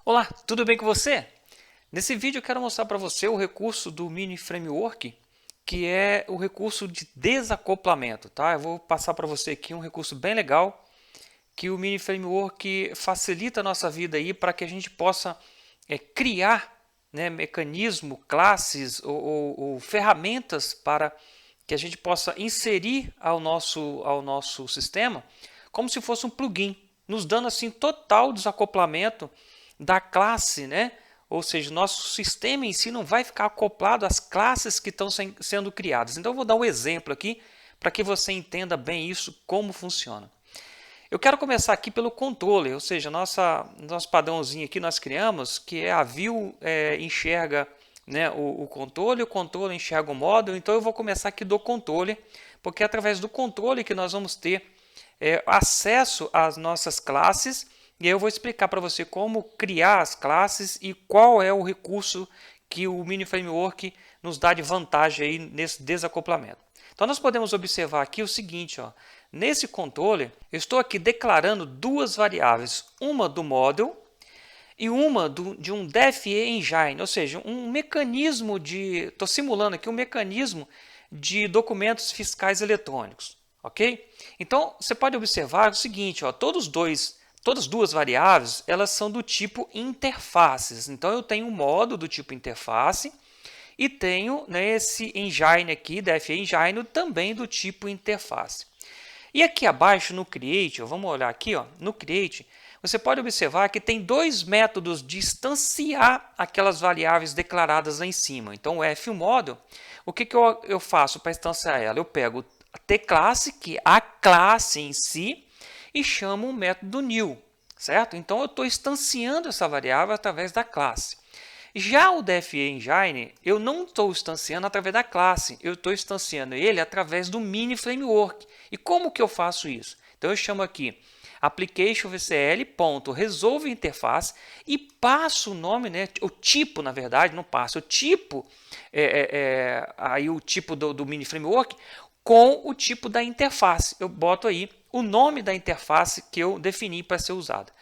Olá, tudo bem com você? Nesse vídeo eu quero mostrar para você o recurso do Mini Framework, que é o recurso de desacoplamento, tá? Eu vou passar para você aqui um recurso bem legal, que o Mini Framework facilita a nossa vida aí para que a gente possa criar, né, mecanismo, classes ou ferramentas para que a gente possa inserir ao nosso sistema como se fosse um plugin, nos dando assim total desacoplamento da classe, né? Ou seja, nosso sistema em si não vai ficar acoplado às classes que estão sendo criadas. Então eu vou dar um exemplo aqui para que você entenda bem isso, como funciona. Eu quero começar aqui pelo controller, ou seja, nosso padrãozinho aqui nós criamos, que é a view enxerga, né, o controle enxerga o módulo. Então eu vou começar aqui do controller, porque é através do controle que nós vamos ter acesso às nossas classes. E aí eu vou explicar para você como criar as classes e qual é o recurso que o Mini Framework nos dá de vantagem aí nesse desacoplamento. Então nós podemos observar aqui o seguinte, ó, nesse controle eu estou aqui declarando duas variáveis, uma do model e uma de um DFE Engine, ou seja, um mecanismo de, estou simulando aqui um mecanismo de documentos fiscais eletrônicos, ok? Então você pode observar o seguinte, ó, todas duas variáveis elas são do tipo interfaces. Então eu tenho um modo do tipo interface e tenho, né, esse engine aqui, DFE Engine, também do tipo interface. E aqui abaixo no Create, ó, vamos olhar aqui, ó, no Create, você pode observar que tem dois métodos de instanciar aquelas variáveis declaradas lá em cima. Então o fModel, o que eu faço para instanciar ela? Eu pego a tClasse, que é a classe em si, e chamo o método new, certo? Então eu estou instanciando essa variável através da classe. Já o DFE Engine, eu não estou instanciando através da classe, eu estou instanciando ele através do Mini Framework. E como que eu faço isso? Então eu chamo aqui application_vcl.resolve_interface e passo o nome, né, o tipo, na verdade, não passo, o tipo, aí o tipo do Mini Framework com o tipo da interface. Eu boto aí o nome da interface que eu defini para ser usada.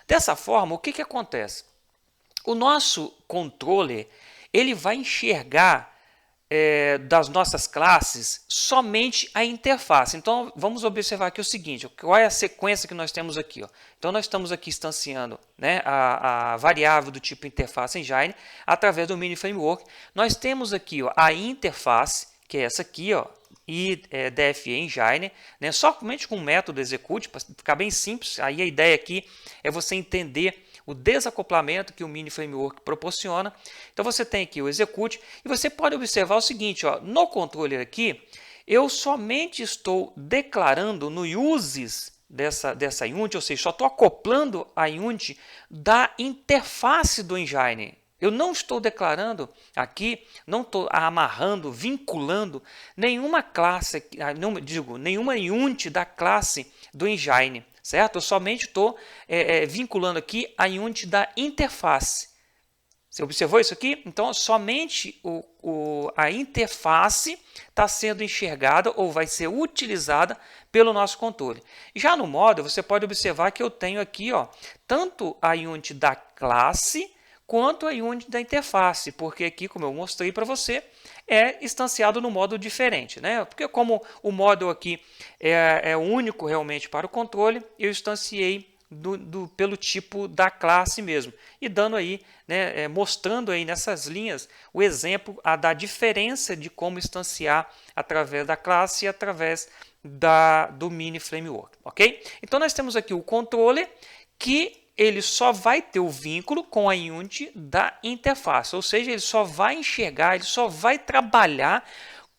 Dessa forma, o que acontece? O nosso controller ele vai enxergar das nossas classes somente a interface. Então vamos observar aqui o seguinte, qual é a sequência que nós temos aqui, ó. Então nós estamos aqui instanciando, né, a variável do tipo interface engine através do Mini Framework. Nós temos aqui, ó, a interface, que é essa aqui, ó, e DFE Engine, né, somente com o método execute, para ficar bem simples. Aí a ideia aqui é você entender o desacoplamento que o Mini Framework proporciona. Então você tem aqui o execute e você pode observar o seguinte, ó, no controller aqui, eu somente estou declarando no uses dessa unit, ou seja, só estou acoplando a unit da interface do engine. Eu não estou declarando aqui, não estou amarrando, vinculando nenhuma classe, nenhuma unit da classe do engine, certo? Eu somente estou vinculando aqui a unit da interface. Você observou isso aqui? Então, somente a interface está sendo enxergada ou vai ser utilizada pelo nosso controle. Já no model, você pode observar que eu tenho aqui, ó, tanto a unit da classe quanto a unit da interface, porque aqui, como eu mostrei para você, é instanciado no modo diferente, né? Porque como o módulo aqui é único realmente para o controle, eu instanciei pelo tipo da classe mesmo, e dando aí, né, mostrando aí nessas linhas o exemplo da diferença de como instanciar através da classe e através do Mini Framework, ok? Então nós temos aqui o controller que ele só vai ter o vínculo com a unit da interface, ou seja, ele só vai enxergar, ele só vai trabalhar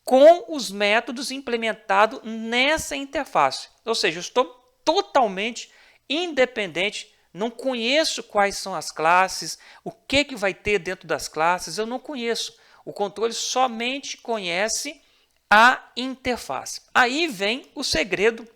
com os métodos implementados nessa interface. Ou seja, eu estou totalmente independente, não conheço quais são as classes, o que vai ter dentro das classes, eu não conheço. O controle somente conhece a interface. Aí vem o segredo,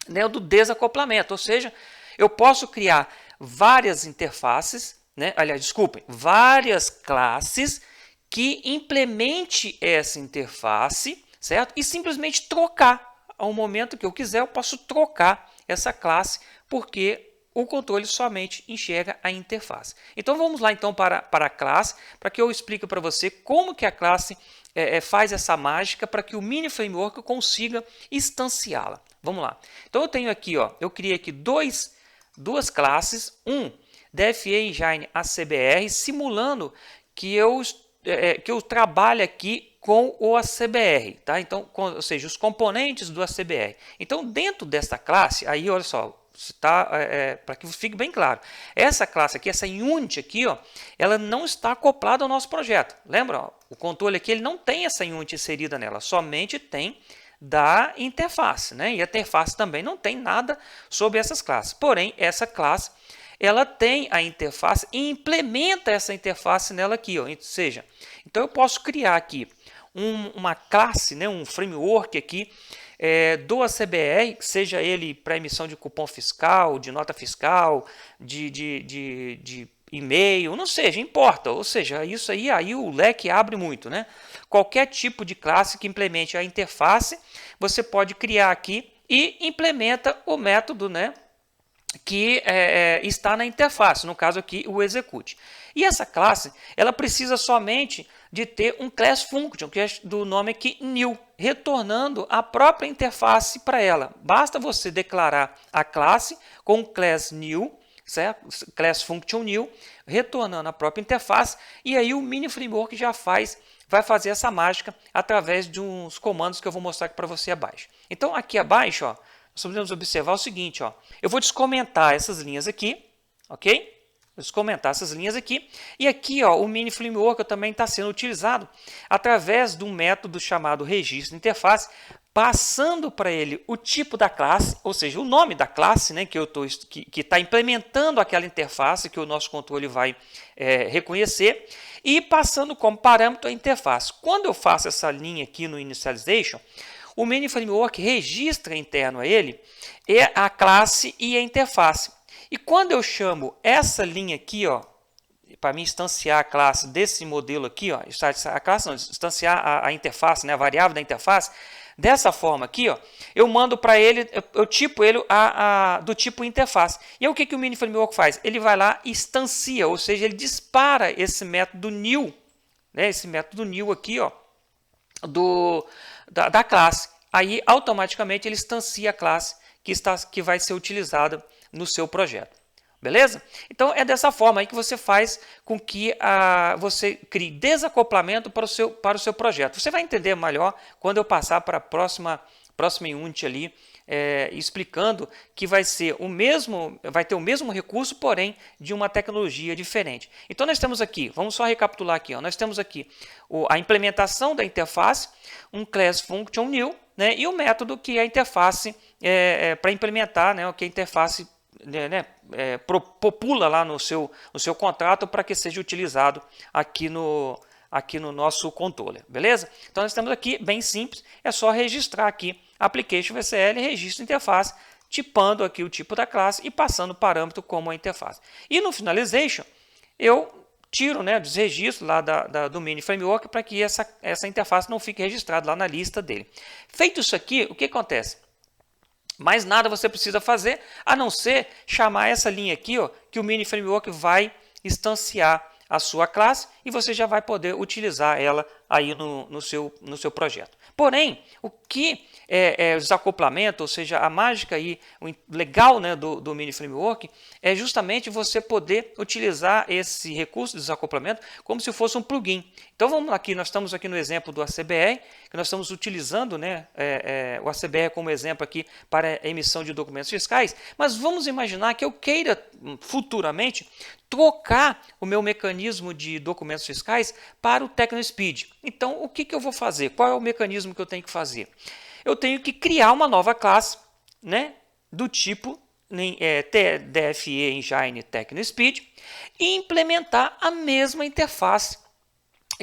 né, do desacoplamento, ou seja, eu posso criar várias interfaces, né, aliás, desculpem, várias classes que implemente essa interface, certo? E simplesmente trocar. Ao momento que eu quiser, eu posso trocar essa classe, porque o controle somente enxerga a interface. Então vamos lá então para a classe, para que eu explique para você como que a classe faz essa mágica para que o Mini Framework consiga instanciá-la. Vamos lá. Então eu tenho aqui, ó, eu criei aqui duas classes, DFE Engine ACBR, simulando que eu trabalho aqui com o ACBR, tá? Então, ou seja, os componentes do ACBR. Então, dentro dessa classe, aí olha só, tá, para que fique bem claro, essa classe aqui, essa unit aqui, ó, ela não está acoplada ao nosso projeto. Lembra? Ó, o controle aqui ele não tem essa unit inserida nela, somente tem da interface, né? E a interface também não tem nada sobre essas classes. Porém, essa classe ela tem a interface e implementa essa interface nela aqui, ó. Ou seja, então eu posso criar aqui uma classe, né, um framework aqui do ACBR, seja ele para emissão de cupom fiscal, de nota fiscal, de e-mail, não seja, importa. Ou seja, isso aí o leque abre muito, né? Qualquer tipo de classe que implemente a interface, você pode criar aqui e implementa o método, né, que está na interface, no caso aqui o execute. E essa classe, ela precisa somente de ter um class function, que é do nome aqui new, retornando a própria interface para ela. Basta você declarar a classe com o class new, certo? Class function new, retornando a própria interface, e aí o Mini Framework já vai fazer essa mágica através de uns comandos que eu vou mostrar aqui para você abaixo. Então aqui abaixo, ó, nós podemos observar o seguinte, ó, eu vou descomentar essas linhas aqui, ok? Vou descomentar essas linhas aqui. E aqui, ó, o Mini Framework também está sendo utilizado através de um método chamado registro interface, passando para ele o tipo da classe, ou seja, o nome da classe, né, que está implementando aquela interface que o nosso controle vai reconhecer, e passando como parâmetro a interface. Quando eu faço essa linha aqui no Initialization, o Mini Framework registra interno a ele a classe e a interface. E quando eu chamo essa linha aqui, ó, para me instanciar a classe desse modelo aqui, ó, a classe não, instanciar a interface, né, a variável da interface, dessa forma aqui, ó, eu mando para ele, eu tipo ele do tipo interface. E aí o que o Mini Framework faz? Ele vai lá e instancia, ou seja, ele dispara esse método new, né, esse método new aqui, ó, da classe. Aí automaticamente ele instancia a classe que vai ser utilizada no seu projeto. Beleza? Então é dessa forma aí que você faz com que você crie desacoplamento para o seu projeto. Você vai entender melhor quando eu passar para a próxima unit ali, explicando que vai ter o mesmo recurso, porém de uma tecnologia diferente. Então nós temos aqui, vamos só recapitular aqui, ó, nós temos aqui a implementação da interface, um class function new, né, e o método que é a interface para implementar, né, o que a interface popula lá no seu contrato para que seja utilizado aqui no nosso controller, beleza? Então nós temos aqui, bem simples, é só registrar aqui application VCL, registro interface, tipando aqui o tipo da classe e passando o parâmetro como a interface. E no finalization, eu tiro, né, desregistro lá do Mini Framework para que essa interface não fique registrada lá na lista dele. Feito isso aqui, o que acontece? Mais nada você precisa fazer, a não ser chamar essa linha aqui, ó, que o Mini Framework vai instanciar a sua classe e você já vai poder utilizar ela aí no seu projeto. Porém, o que é o desacoplamento, ou seja, a mágica aí, o legal, né, do Mini Framework, é justamente você poder utilizar esse recurso de desacoplamento como se fosse um plugin. Então vamos aqui, nós estamos aqui no exemplo do ACBR, que nós estamos utilizando, né, o ACBR como exemplo aqui para a emissão de documentos fiscais, mas vamos imaginar que eu queira futuramente trocar o meu mecanismo de documentos fiscais para o TechnoSpeed. Então, o que eu vou fazer? Qual é o mecanismo que eu tenho que fazer? Eu tenho que criar uma nova classe, né, do tipo DFE Engine TechnoSpeed e implementar a mesma interface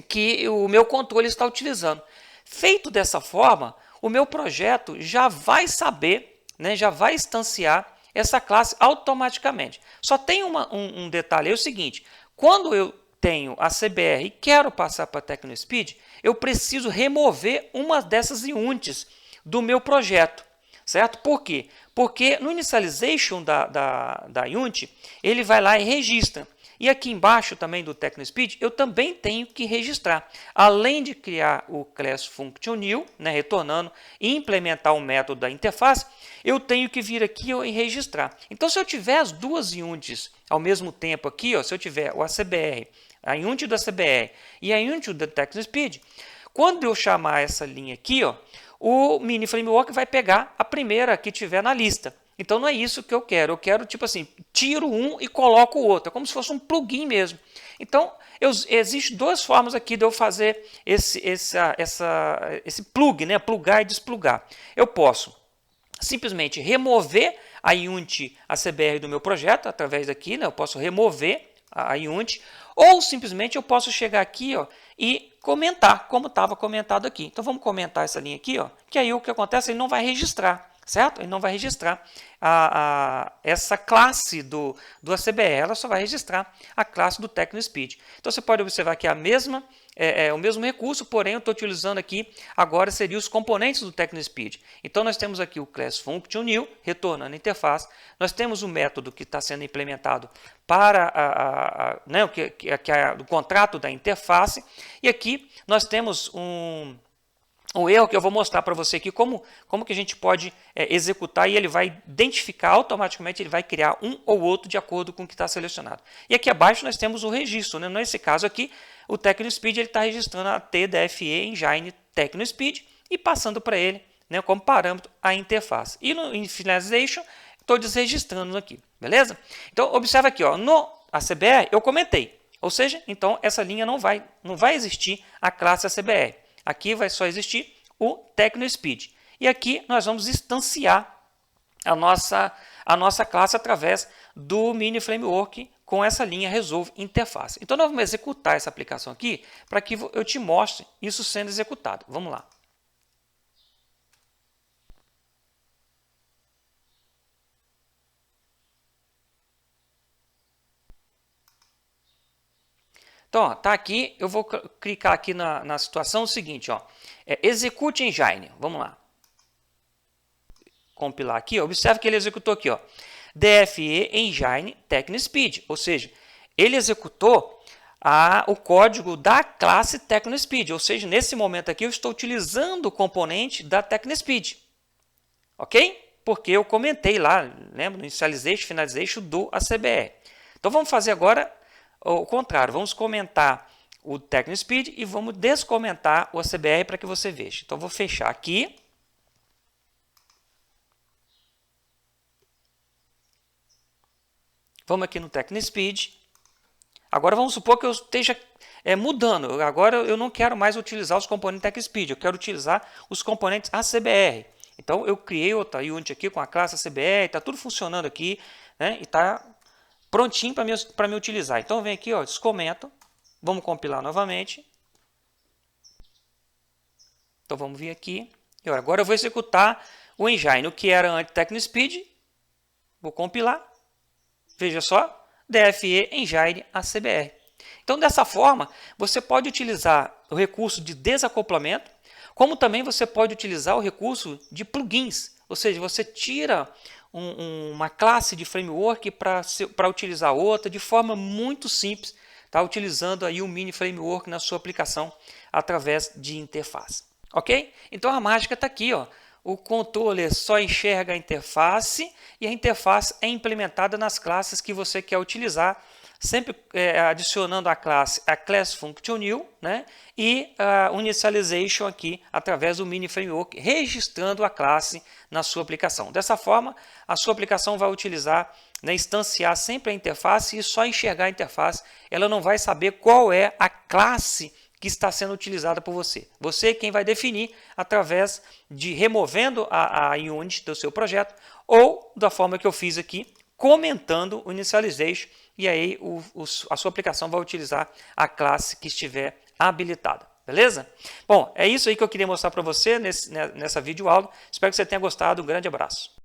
que o meu controle está utilizando. Feito dessa forma, o meu projeto já vai saber, né, já vai instanciar essa classe automaticamente. Só tem um detalhe, é o seguinte, quando eu tenho a CBR e quero passar para a TechnoSpeed, eu preciso remover uma dessas units do meu projeto. certo? Por quê? Porque no initialization da Unity, ele vai lá e registra. E aqui embaixo também do TechnoSpeed, eu também tenho que registrar. Além de criar o class function new, né, retornando e implementar o método da interface, eu tenho que vir aqui e registrar. Então, se eu tiver as duas Units ao mesmo tempo aqui, ó, se eu tiver o ACBR, a Unity do ACBR e a Unity do TechnoSpeed, quando eu chamar essa linha aqui, ó, o Mini Framework vai pegar a primeira que tiver na lista. Então não é isso que eu quero. Eu quero, tipo assim, tiro um e coloco o outro. É como se fosse um plugin mesmo. Então, existem duas formas aqui de eu fazer esse plug, né? Plugar e desplugar. Eu posso simplesmente remover a Unity ACBR do meu projeto, através daqui, né? Eu posso remover a Unity, ou simplesmente eu posso chegar aqui, ó, e comentar, como estava comentado aqui. Então vamos comentar essa linha aqui, ó, que aí o que acontece, ele não vai registrar, certo? Ele não vai registrar essa classe do ACBR, ela só vai registrar a classe do TechnoSpeed. Então você pode observar que é o mesmo recurso, porém eu estou utilizando aqui, agora seriam os componentes do TechnoSpeed. Então nós temos aqui o class function new, retornando a interface, nós temos o método que está sendo implementado para o contrato da interface, e aqui nós temos um erro que eu vou mostrar para você aqui, como que a gente pode executar, e ele vai identificar automaticamente, ele vai criar um ou outro de acordo com o que está selecionado. E aqui abaixo nós temos o registro, né? Nesse caso aqui, o TechnoSpeed está registrando a TDFE Engine TechnoSpeed e passando para ele, né, como parâmetro a interface. E no Initialization, estou desregistrando aqui, beleza? Então, observa aqui, ó, no ACBR eu comentei, ou seja, então essa linha não vai existir a classe ACBR. Aqui vai só existir o TechnoSpeed. E aqui nós vamos instanciar a nossa classe através do Mini Framework com essa linha Resolve Interface. Então nós vamos executar essa aplicação aqui para que eu te mostre isso sendo executado. Vamos lá. Então, ó, tá aqui, eu vou clicar aqui na situação seguinte, ó, execute engine, vamos lá. Compilar aqui, ó, observe que ele executou aqui, ó, DFE Engine TechnoSpeed, ou seja, ele executou o código da classe TechnoSpeed, ou seja, nesse momento aqui eu estou utilizando o componente da TechnoSpeed, ok? Porque eu comentei lá, lembra, no Initialization, Finalization do ACBR. Então vamos fazer agora o contrário, vamos comentar o TechnoSpeed e vamos descomentar o ACBR para que você veja. Então, vou fechar aqui. Vamos aqui no TechnoSpeed. Agora, vamos supor que eu esteja mudando. Agora, eu não quero mais utilizar os componentes TechnoSpeed, eu quero utilizar os componentes ACBR. Então, eu criei outra Unity aqui com a classe ACBR, está tudo funcionando aqui, né, e está prontinho para me utilizar. Então, vem aqui, ó, descomento. Vamos compilar novamente. Então, vamos vir aqui. E agora eu vou executar o engine. O que era antes TechnoSpeed. Vou compilar. Veja só. DFE Engine ACBR. Então, dessa forma, você pode utilizar o recurso de desacoplamento, como também você pode utilizar o recurso de plugins. Ou seja, você tira uma classe de framework para utilizar outra de forma muito simples, tá? Utilizando aí o Mini Framework na sua aplicação através de interface. Ok? Então a mágica está aqui, ó. O controller só enxerga a interface e a interface é implementada nas classes que você quer utilizar, sempre adicionando a classe function new, né? E a initialization aqui através do Mini Framework, registrando a classe na sua aplicação. Dessa forma, a sua aplicação vai utilizar, né, instanciar sempre a interface e só enxergar a interface. Ela não vai saber qual é a classe que está sendo utilizada por você. Você é quem vai definir através de removendo a Unity do seu projeto ou da forma que eu fiz aqui, comentando o Initialization, e aí a sua aplicação vai utilizar a classe que estiver habilitada. Beleza? Bom, é isso aí que eu queria mostrar para você nessa videoaula. Espero que você tenha gostado. Um grande abraço.